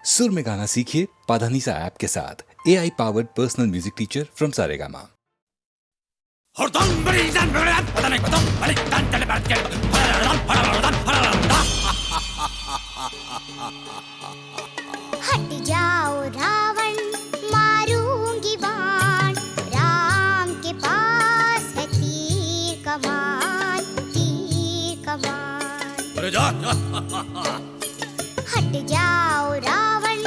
सुर में गाना सीखिए पाधानीसा ऐप के साथ। AI powered personal music teacher from Saregama. हट जाओ रावण, मारूंगी बाण, राम के पास है तीर कमान, तीर कमान। हट जाओ रावण,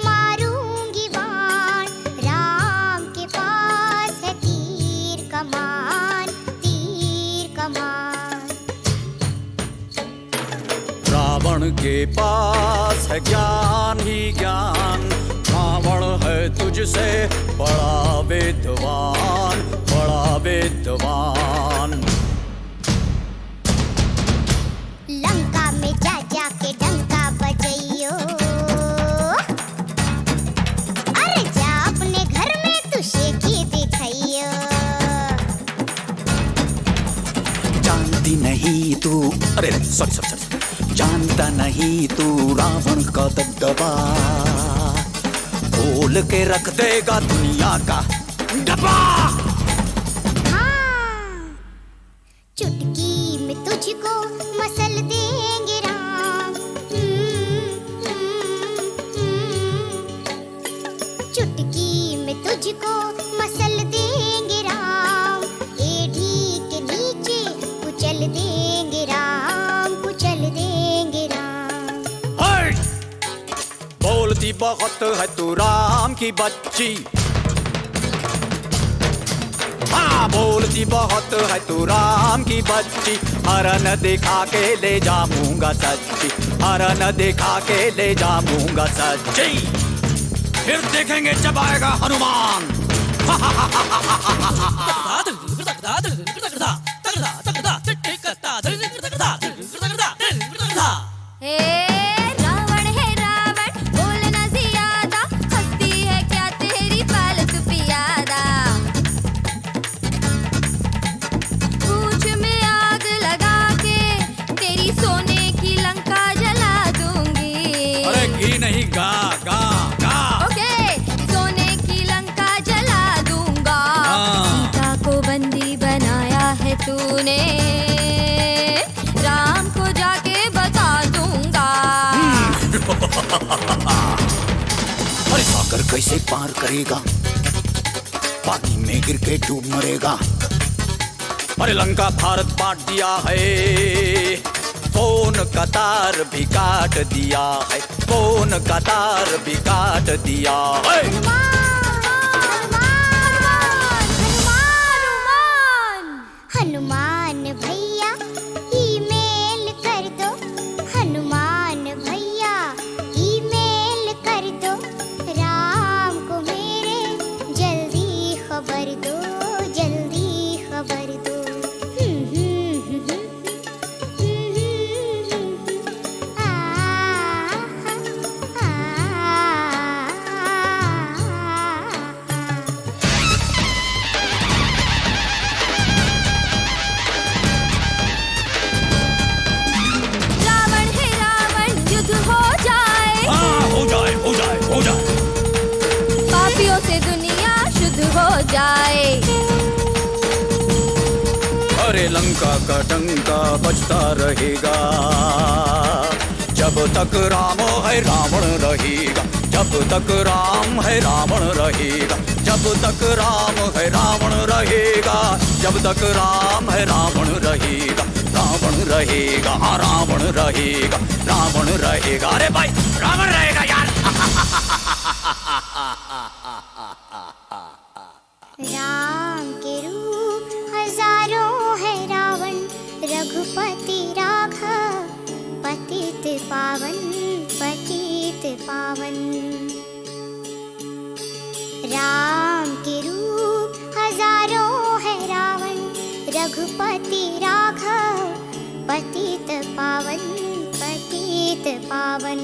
मारूंगी बाण, राम के पास है तीर कमान, तीर कमान। रावण के पास है ज्ञान ही ज्ञान, रावण है तुझसे बड़ा विद्वान, बड़ा विद्वान। लंका में जा जाके डंका बजइयो, अरे जा अपने घर में तू शेखी दिखाइयो। जानती नहीं तू, अरे सॉरी सॉरी सॉरी, जानता नहीं तू रावण का दबदबा, खोल के रख देगा दुनिया का डब्बा। हाँ, चुटकी में तुझको मसल देंगे राम, चुटकी में तुझको मसल देंगे राम, एड़ी के नीचे कुचल देंगे राम, कुचल देंगे राम। बोलती बहुत है तू राम की बच्ची, हाँ बोलती बहुत है तू राम की बच्ची। हरन दिखा के ले जाऊंगा सच्ची, हरन दिखा के ले जाऊंगा सच्ची। फिर देखेंगे जब आएगा हनुमान। रावण है रावण, बोलना ज्यादा, हंसती है क्या तेरी पालतू पियादा। पूंछ में आग लगा के तेरी सोने की लंका जला दूंगी। अरे घी नहीं गा गा गा। ओके, सोने की लंका जला दूंगा। सीता को बंदी बनाया है तूने, राम को जाके बता दूंगा। अरे सागर कैसे पार करेगा, पानी में गिर के डूब मरेगा। अरे लंका भारत बांट दिया है, फोन का तार भी काट दिया है, फोन का तार भी काट दिया है। हनुमान भैया ईमेल कर दो, हनुमान भैया ईमेल कर दो, राम को मेरे जल्दी खबर दो, जल्दी खबर दो। रावण है रावण, युद्ध हो जाए, हो जाए हो जाए हो जाए। पापियों से दुनिया शुद्ध हो जाए। अरे लंका का डंका बजता रहेगा, जब तक राम है रावण रहेगा, जब तक राम है रावण रहेगा, जब तक राम है रावण रहेगा, जब तक राम है रावण रहेगा, रावण रहेगा, हाँ रावण रहेगा, रावण रहेगा। अरे भाई रावण रहेगा यार। राम के रूप हजारों है रावण, रघुपति राघव पतित पावन, पतित पावन। राम के रूप हजारों है रावण, रघुपति राघव पतित पावन, पतित पावन।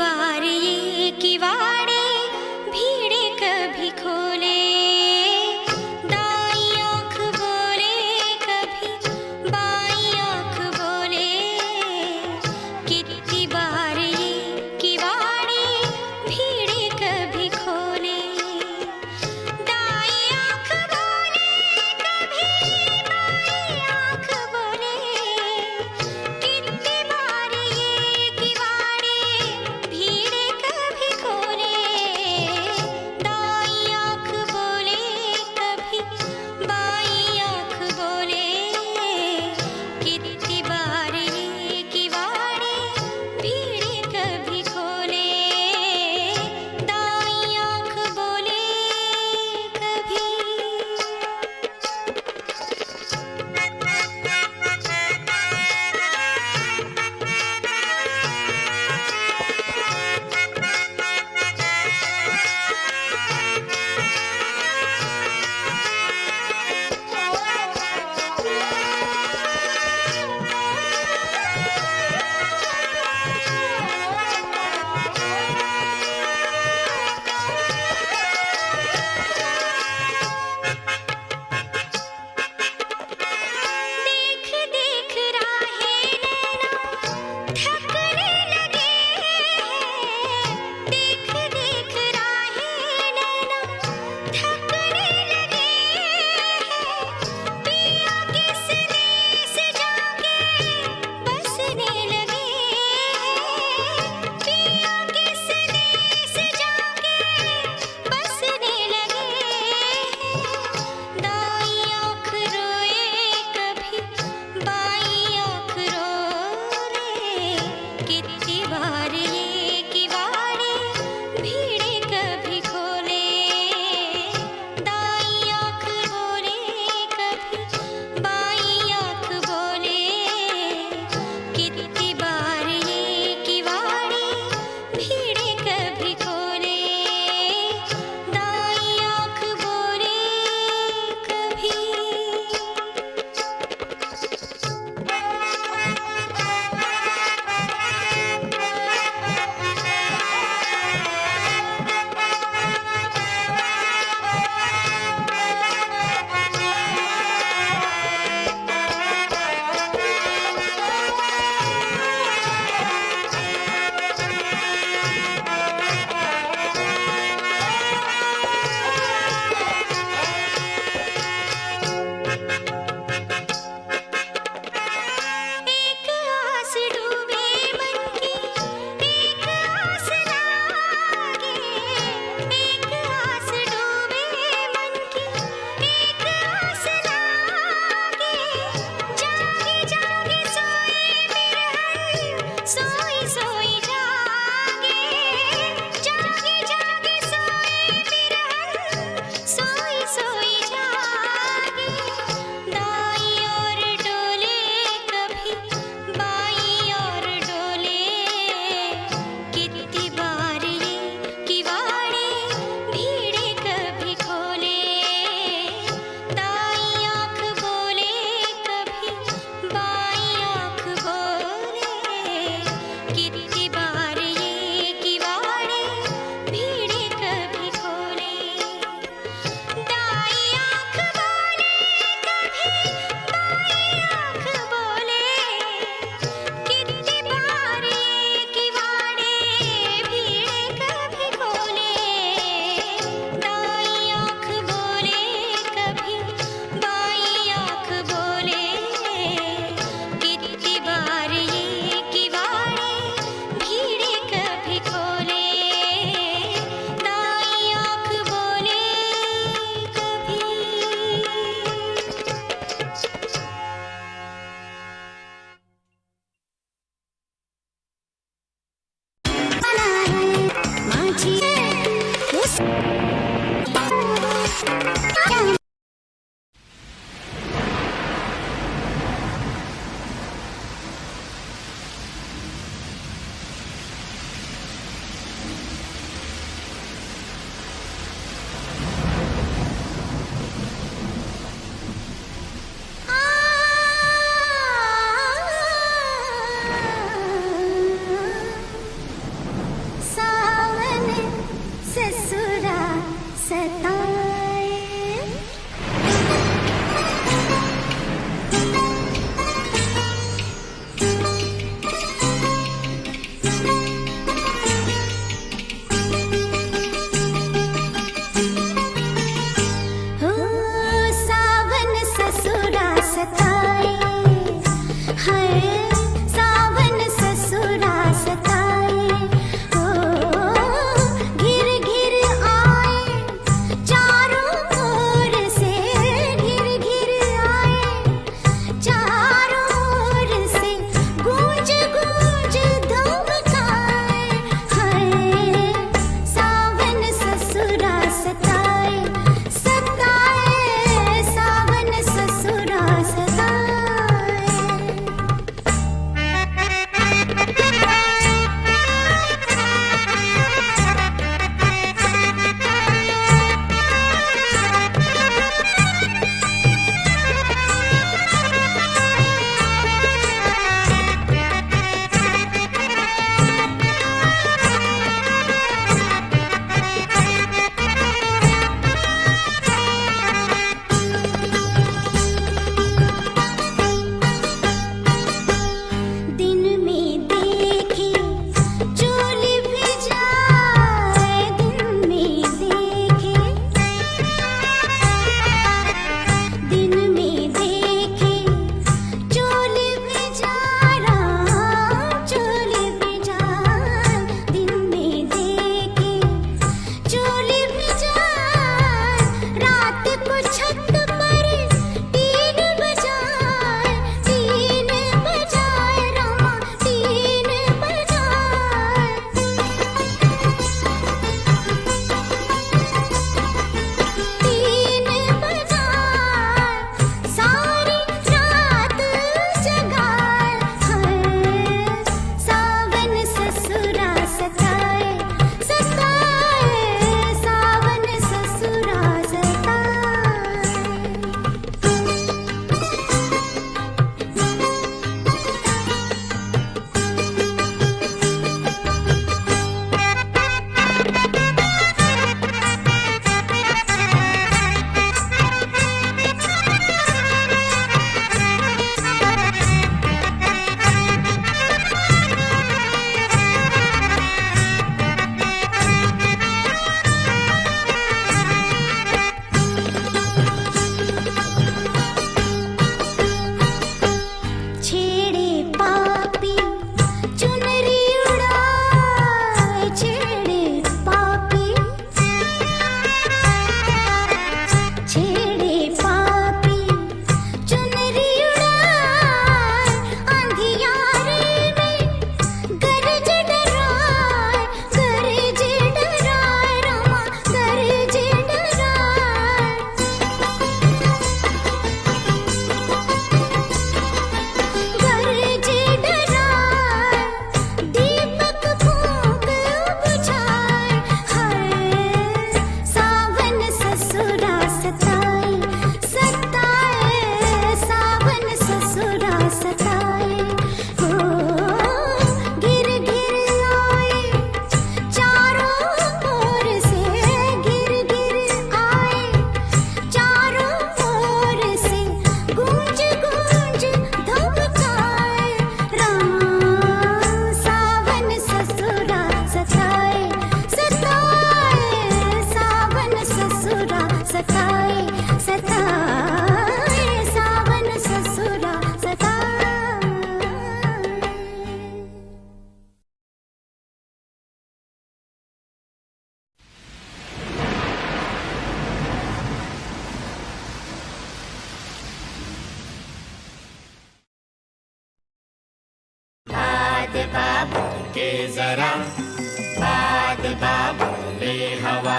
बार ये किवाड़े भीड़े कभी खोले, दाई आँख बोले कभी बाई आँख बोले, कितनी बार ये किवाड़े भीड़े कभी खोले, दाई आँख बोले कभी बाई आँख बोले, कितनी बार ये किवाड़े भीड़े भर के जरा, बात भर ले हवा,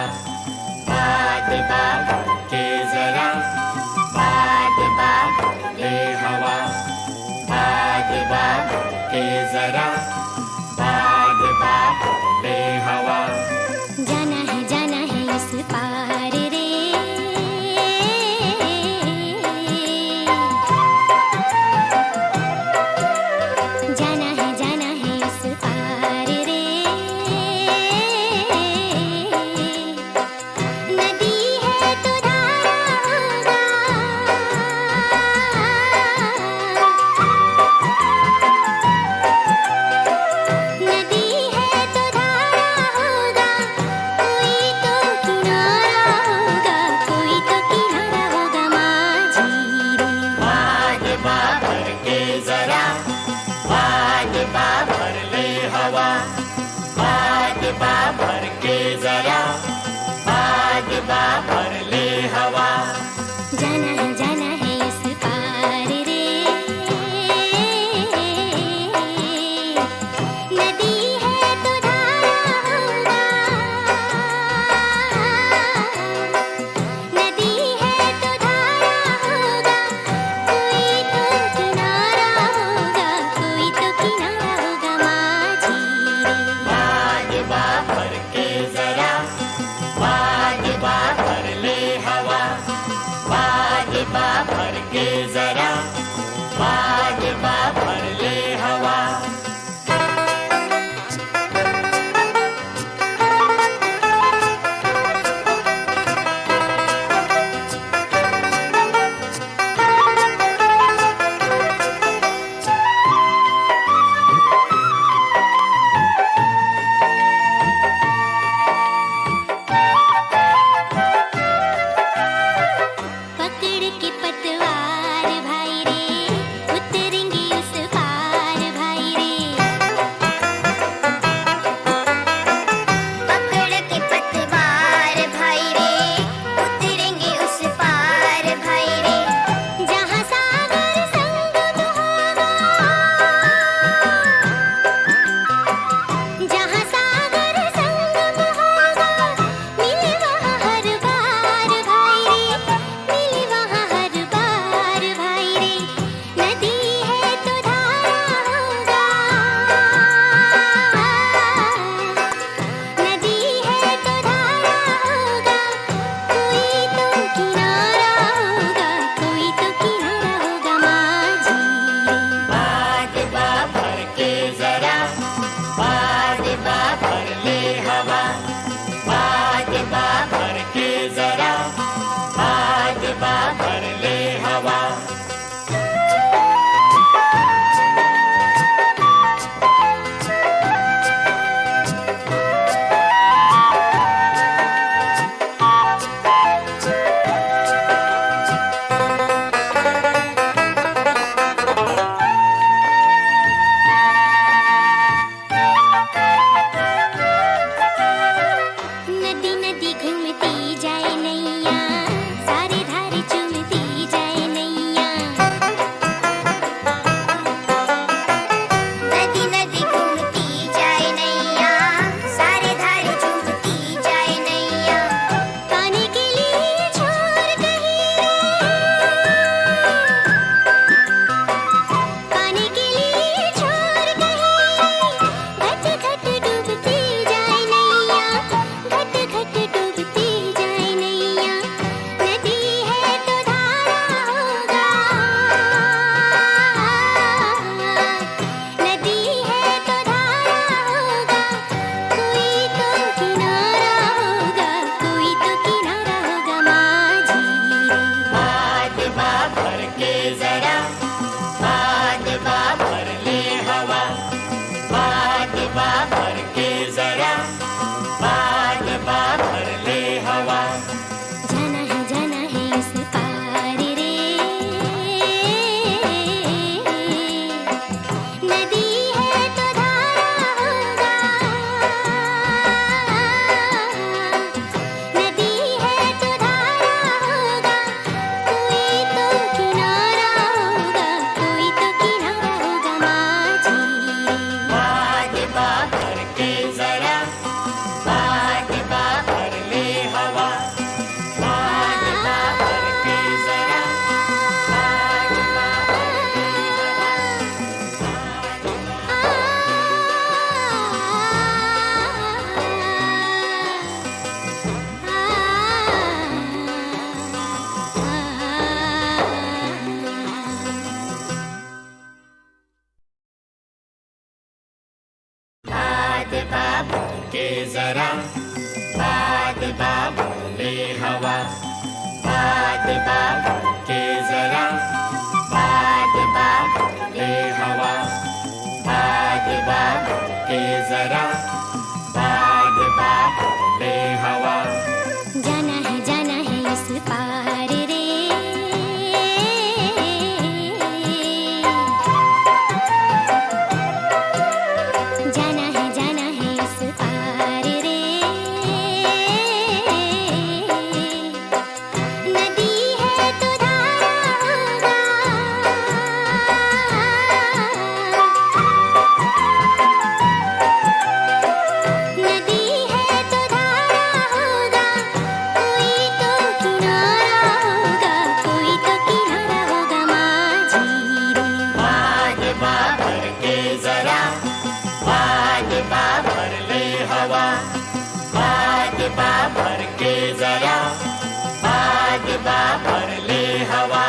बात भर के जरा, बात भर ले हवा, बात भर के जरा, बात भर ले हवा। जाना है इस पार रे, जाना है इस पार रे। नदी है तो धारा होगा, नदी है तो धारा होगा, कोई तो किनारा होगा, कोई तो किनारा होगा माझी रे। बात भर के जरा, बात भर ले हवा, बात भर के जरा, बात भर ले हवा। जाना है इस पार रे। नदी है तो धारा होगा, नदी है तो धारा होगा, कोई तो किनारा होगा, कोई तो किनारा होगा माझी रे। बात भर के जरा, बात भर ले हवा, बादबा भर के जरा, बादबा भर ले हवा, बादबा भर के जरा, बादबा भर ले हवा, बादबा भर के जरा, बादबा भर ले हवा। जाना है इस पार रे, जाना है इस पार रे। नदी है तो धारा होगा, नदी है तो धारा होगा, कोई तो किनारा होगा, कोई तो किनारा होगा माझी रे। बादबा भर के जरा, बादबा भर ले हवा, बादबा भर के जरा, बादबा भर ले हवा।